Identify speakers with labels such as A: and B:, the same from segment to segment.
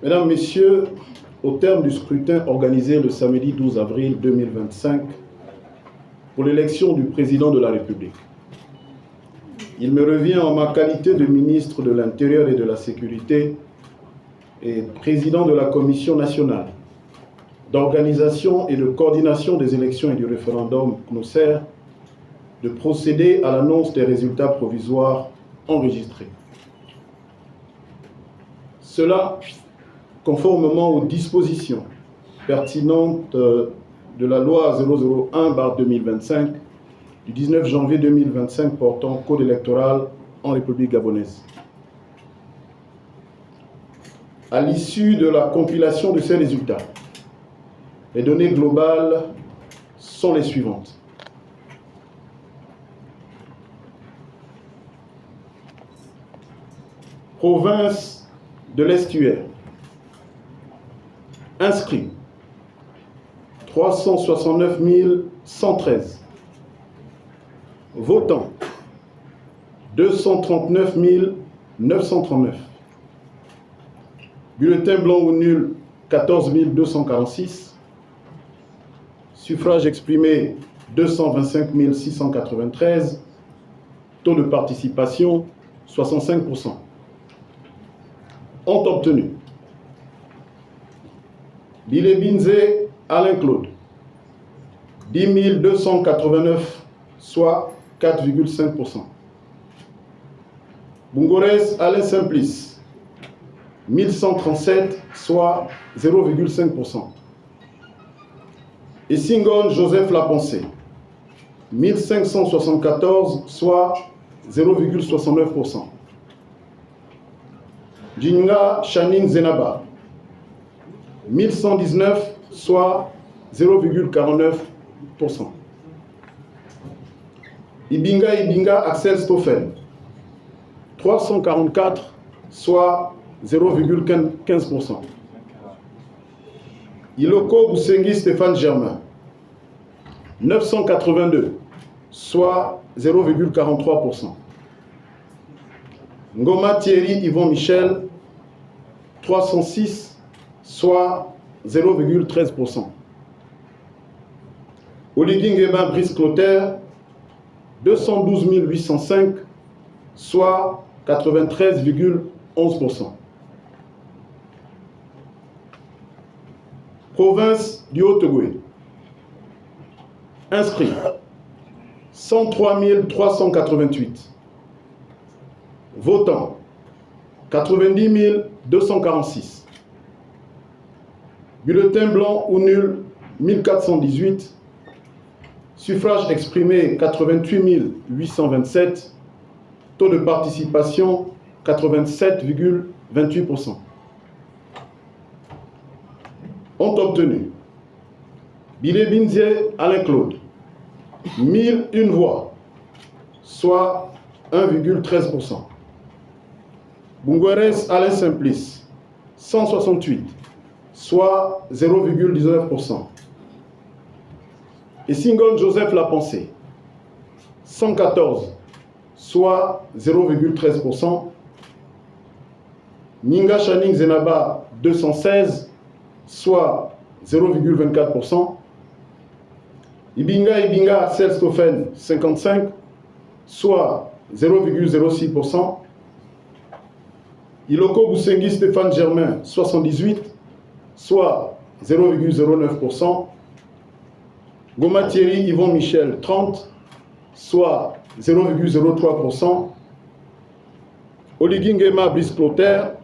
A: Mesdames, Messieurs, au terme du scrutin organisé le samedi 12 avril 2025 pour l'élection du président de la République, il me revient en ma qualité de ministre de l'Intérieur et de la Sécurité et président de la Commission nationale d'organisation et de coordination des élections et du référendum CNOSER de procéder à l'annonce des résultats provisoires enregistrés. Cela conformément aux dispositions pertinentes de la loi 001/2025 du 19 janvier 2025 portant code électoral en République gabonaise. À l'issue de la compilation de ces résultats, les données globales sont les suivantes. Province de l'Estuaire. Inscrits 369 113. Votants 239 939. Bulletins blancs ou nuls 14 246. Suffrages exprimés 225 693. Taux de participation 65%. Ont obtenu Bilé Binze Alain Claude 10 289, soit 4,5%. Bungores Alain Simplice 1137, soit 0,5%. Et Singon Joseph Lapensé 1574, soit 0,69%. Djinga Channing Zenaba 1119, soit 0,49%. Ibinga Axel Stoffel 344, soit 0,15%. Iloko Boussengi Stéphane Germain 982, soit 0,43%. Ngoma Thierry Yvon Michel 306, soit 0,13%. Oligingeba Brice Clotaire 212 805, soit 93,11%. Province du Haut-Ogooué. Inscrits 103 388. Votants 90 246. Bulletins blancs ou nuls 1418. Suffrages exprimés 88 827. Taux de participation 87,28%. Ont obtenu Bilé Binze Alain Claude 1001 voix, soit 1,13%. Bungores Alain Simplice 168, soit 0,19%. Et Singon Joseph Lapensé 114, soit 0,13%. Ninga Channing Zenaba 216, soit 0,24%. Ibinga Axel Stoffen 55, soit 0,06%. Iloko Boussengi Stéphane Germain 78, soit 0,09%. Goma Thierry Yvon Michel 30, soit 0,03%. Oligingema Brice Clotaire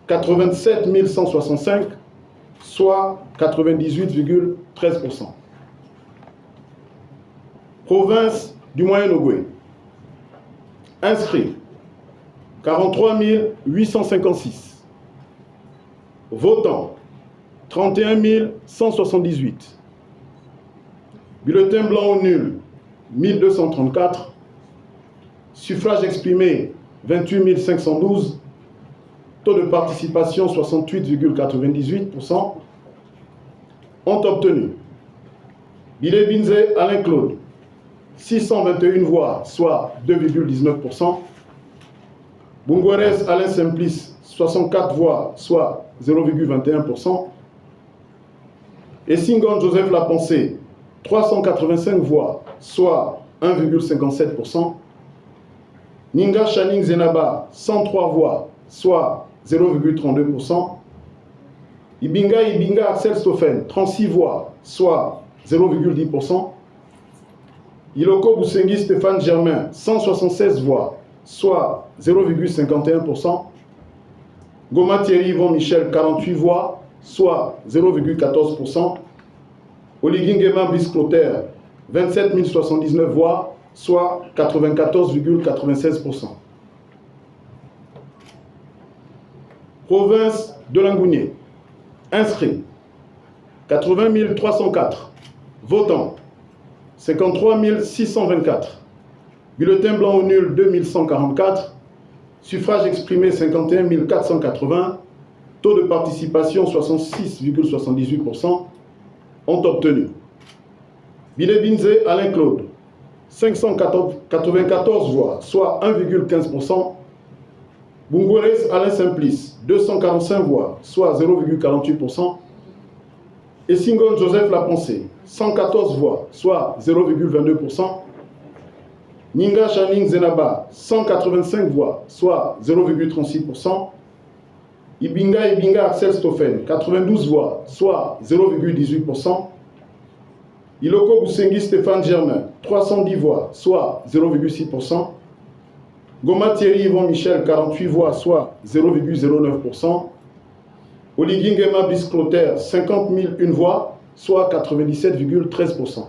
A: 87 165, soit 98,13%. Province du Moyen-Ogooué. Inscrits 43 856. Votants 31 178. Bulletins blancs ou nuls 1234. Suffrages exprimés 28 512. Taux de participation 68,98%. Ont obtenu Bilé Binze Alain Claude 621 voix, soit 2,19%. Bungueres Alain Simplice, 64 voix, soit 0,21%. Et Singon Joseph Lapensée, 385 voix, soit 1,57%. Ninga Channing Zenaba, 103 voix, soit 0,32%. Ibinga Axel Stoffen, 36 voix, soit 0,10%. Iloko Boussengi Stéphane Germain, 176 voix, soit 0,51%. Goma Thierry Yvon Michel, 48 voix, soit 0,14%. Oligingema Brice Clotaire, 27 079 voix, soit 94,96%. Province de Langounié, inscrits 80 304, votants 53 624, bulletins blancs ou nuls 2144, suffrages exprimés 51 480, taux de participation 66,78%, ont obtenu Bilé Binze Alain Claude, 594 voix, soit 1,15%. Bungueres Alain Simplice, 245 voix, soit 0,48%. Et Singon Joseph Lapensée, 114 voix, soit 0,22%. Ninga Channing Zenaba, 185 voix, soit 0,36%. Ibinga Axel Stoffen, 92 voix, soit 0,18%. Iloko Boussengi Stéphane Germain, 310 voix, soit 0,6%. Goma Thierry Yvon Michel, 48 voix, soit 0,09%. Oligingema Brice Clotaire, 50 001 voix, soit 97,13%.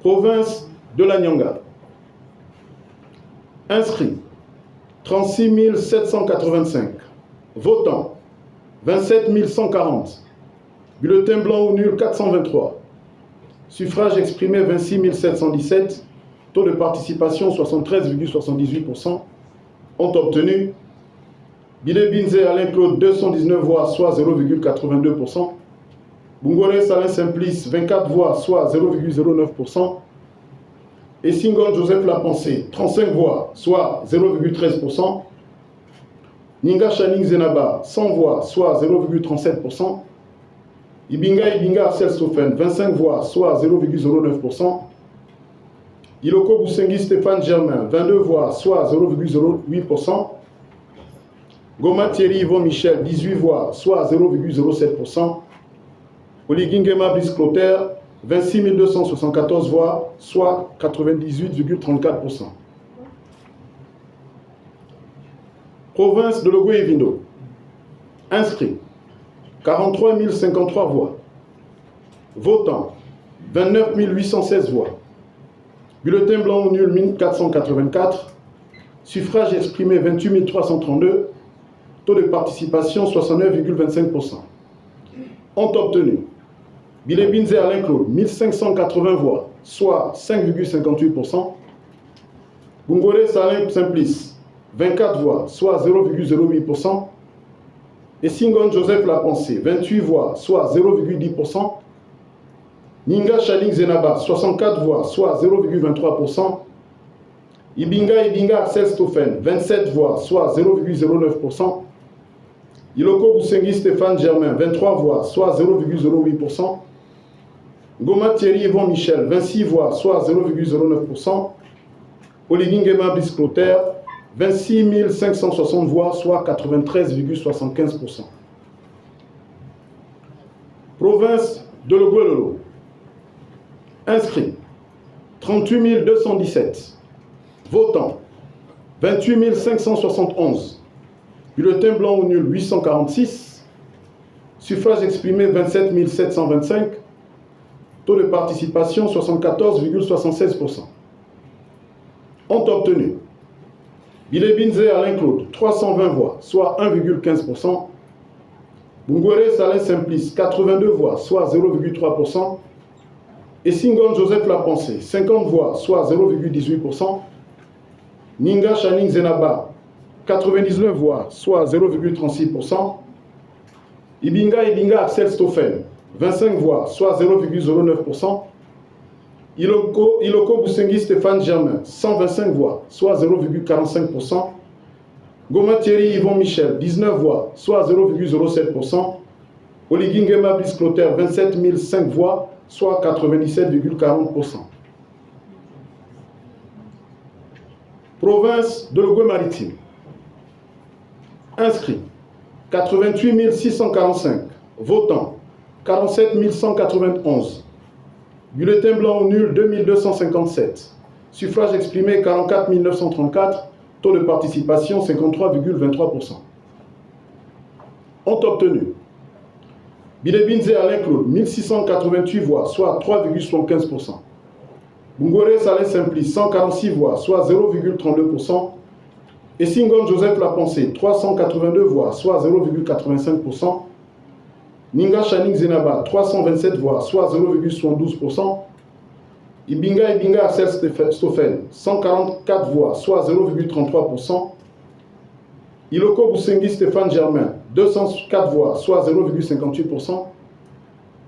A: Province de la Nyanga. Inscrits 36 785. Votants 27 140. Bulletins blancs ou nuls 423. Suffrages exprimés 26 717. Taux de participation 73,78%. Ont obtenu Bilé Binze Alain Claude 219 voix, soit 0,82%. Bungueres Alain Simplice 24 voix, soit 0,09%. Et Singon Joseph Lapensée 35 voix, soit 0,13%. Ninga Channing Zenaba 100 voix, soit 0,37%. Ibinga Axel Stoffen 25 voix, soit 0,09%. Iloko Boussengi Stéphane Germain 22 voix, soit 0,08%. Goma Thierry Yvon Michel 18 voix, soit 0,07%. Oligingema Brice Clotaire 26 274 voix, soit 98,34%. Province de Logoué-Vindo. Inscrits 43 053 voix. Votants 29 816 voix. Bulletins blancs ou nuls 1484. Suffrages exprimés 28 332. Taux de participation 69,25%. Ont obtenu Bilé Binze Alain Claude 1580 voix, soit 5,58%. Bungueres Alain Simplice 24 voix, soit 0,08%. Et Singon Joseph Lapensée 28 voix, soit 0,10%. Ninga Channing Zenaba 64 voix, soit 0,23%. Ibinga Axel Stoffen 27 voix, soit 0,09%. Iloko Boussengi Stéphane Germain 23 voix, soit 0,08%. Goma Thierry Yvon Michel 26 voix, soit 0,09%. Oligingema Brice Clotaire 26 560 voix, soit 93,75%. Province de Logoué-Lolo. Inscrits 38 217. Votants 28 571. Bulletins blancs ou nuls 846. Suffrages exprimés 27 725. Taux de participation 74,76%. Ont obtenu Bilé Binze Alain Claude 320 voix, soit 1,15%. Bungueres Alain Simplice 82 voix, soit 0,3%. Et Singon Joseph Lapensée 50 voix, soit 0,18%. Ninga Channing Zenaba 99 voix, soit 0,36%. Ibinga Axel Stoffen 25 voix, soit 0,09%. Iloko Boussengui Stéphane Germain, 125 voix, soit 0,45%. Goma Thierry Yvon Michel, 19 voix, soit 0,07%. Oligui Nguema Brice Clotaire, 27 005 voix, soit 97,40%. Province de l'Ogooué-Maritime. Inscrits 88 645. Votants 47 191. Bulletin blanc ou nul 2257. Suffrage exprimé 44 934. Taux de participation 53,23%. Ont obtenu Bilebinze Alain Claude 1688 voix, soit 3,75%. Bungore Salin Simplice 146 voix, soit 0,32%. Et Singon Joseph Lapensée 382 voix, soit 0,85%. Ninga Chanik Zenaba 327 voix, soit 0,72%. Ibinga Axel Stoffel 144 voix, soit 0,33%. Iloko Boussengui Stéphane Germain 204 voix, soit 0,58%.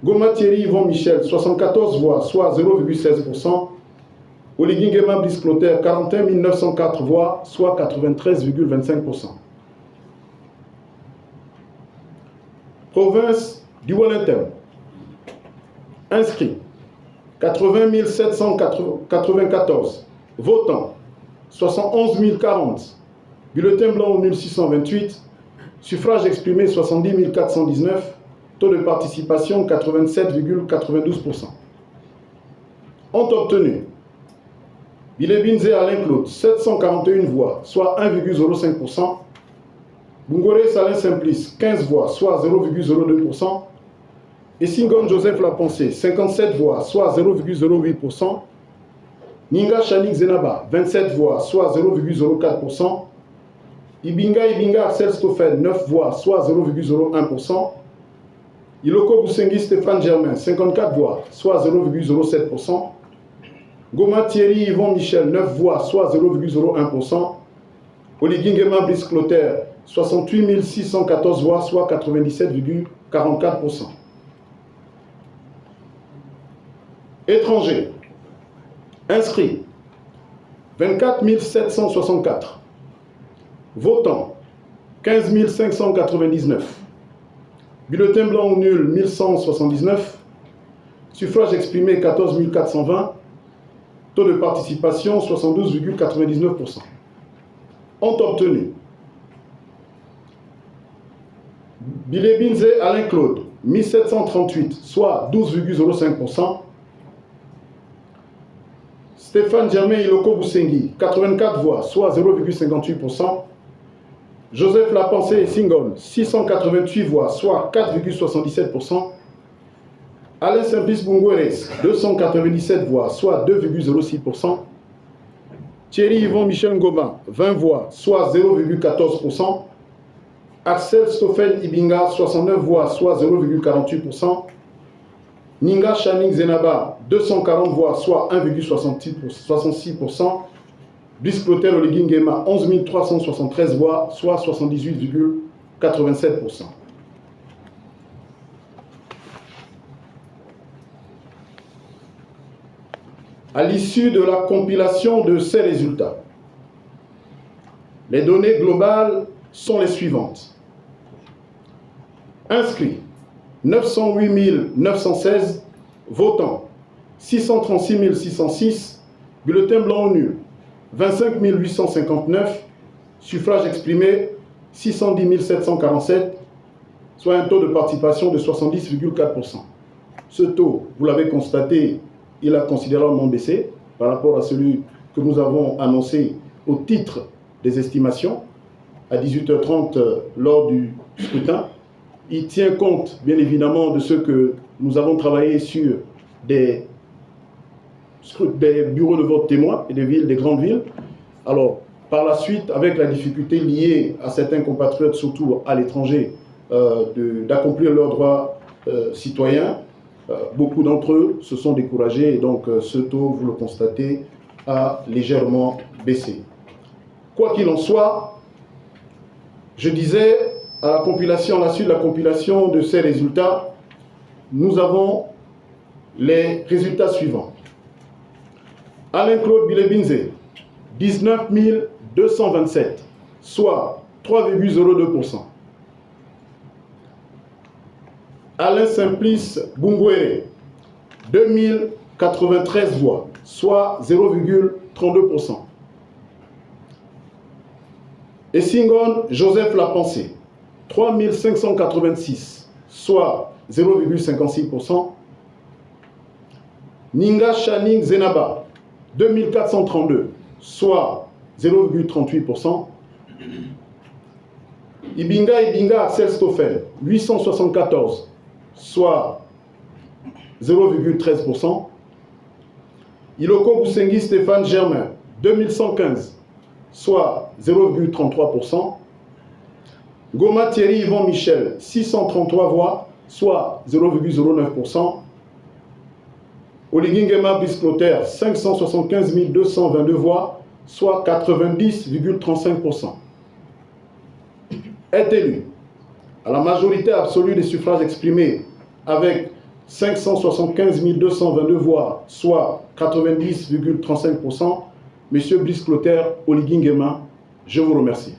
A: Goma Thierry Yvon Michel 74 voix, soit 0,16%. Oligui Nguema Brice Clotaire 41 904 voix, soit 93,25%. Province du Wellington. Inscrits 80 794. Votants 71 040. Bulletin blanc ou nul 628. Suffrage exprimé 70 419. Taux de participation 87,92%. Ont obtenu Bilebinze Alain Claude 741 voix, soit 1,05%. Bungore Salin Simplice 15 voix, soit 0,02%. Et Singon Joseph Lapensée 57 voix, soit 0,08%. Ninga Chanik Zenaba 27 voix, soit 0,04%. Ibinga Axel Stoffel 9 voix, soit 0,01%. Iloko Boussengui Stéphane Germain 54 voix, soit 0,07%. Goma Thierry Yvon Michel 9 voix, soit 0,01%. Oligui Nguema Brice Clotaire 68 614 voix, soit 97,44%. Étrangers. Inscrits 24 764. Votants 15 599. Bulletin blanc ou nul 1179. Suffrage exprimé 14 420. Taux de participation 72,99%. Ont obtenu Bilebinze Alain Claude 1738, soit 12,05%. Stéphane Germain Iloko Boussengui 84 voix, soit 0,58%. Joseph Lapensée et Singon 688 voix, soit 4,77%. Alain Simplice Bungweres 297 voix, soit 2,06%. Thierry Yvon Michel Ngoma 20 voix, soit 0,14%. Axel Stoffel Ibinga 69 voix, soit 0,48%. Ninga Chanik Zenaba 240 voix, soit 1,66%. Brice Clotaire Oligui Nguema 11 373 voix, soit 78,87%. À l'issue de la compilation de ces résultats, les données globales sont les suivantes. Inscrits 908 916, votants 636 606, bulletins blancs ou nuls 25 859, suffrages exprimés 610 747, soit un taux de participation de 70,4%. Ce taux, vous l'avez constaté, il a considérablement baissé par rapport à celui que nous avons annoncé au titre des estimations à 18h30 lors du scrutin. Il tient compte, bien évidemment, de ce que nous avons travaillé sur des bureaux de vote témoins et des villes, des grandes villes. Alors, par la suite, avec la difficulté liée à certains compatriotes, surtout à l'étranger, d'accomplir leurs droits citoyens, beaucoup d'entre eux se sont découragés et donc ce taux, vous le constatez, a légèrement baissé. Quoi qu'il en soit, je disais, à la suite de la compilation de ces résultats, nous avons les résultats suivants. Alain-Claude Bilebinze, 19 227, soit 3,02%. Alain Simplice Bungwere, 2093 voix, soit 0,32%. Essingon Joseph Lapensée, 3586, soit 0,56%. Ninga Channing Zenaba, 2432, soit 0,38%. Ibinga Axel Stoffel, 874, soit 0,13%. Iloko Boussengi Stéphane Germain, 2115, soit 0,33%. Goma Thierry Yvon Michel, 633 voix, soit 0,09%. Oligingema Bisclotaire, 575 222 voix, soit 90,35%. Est élu à la majorité absolue des suffrages exprimés avec 575 222 voix, soit 90,35%, M. Brice Clotaire Oligingema. Je vous remercie.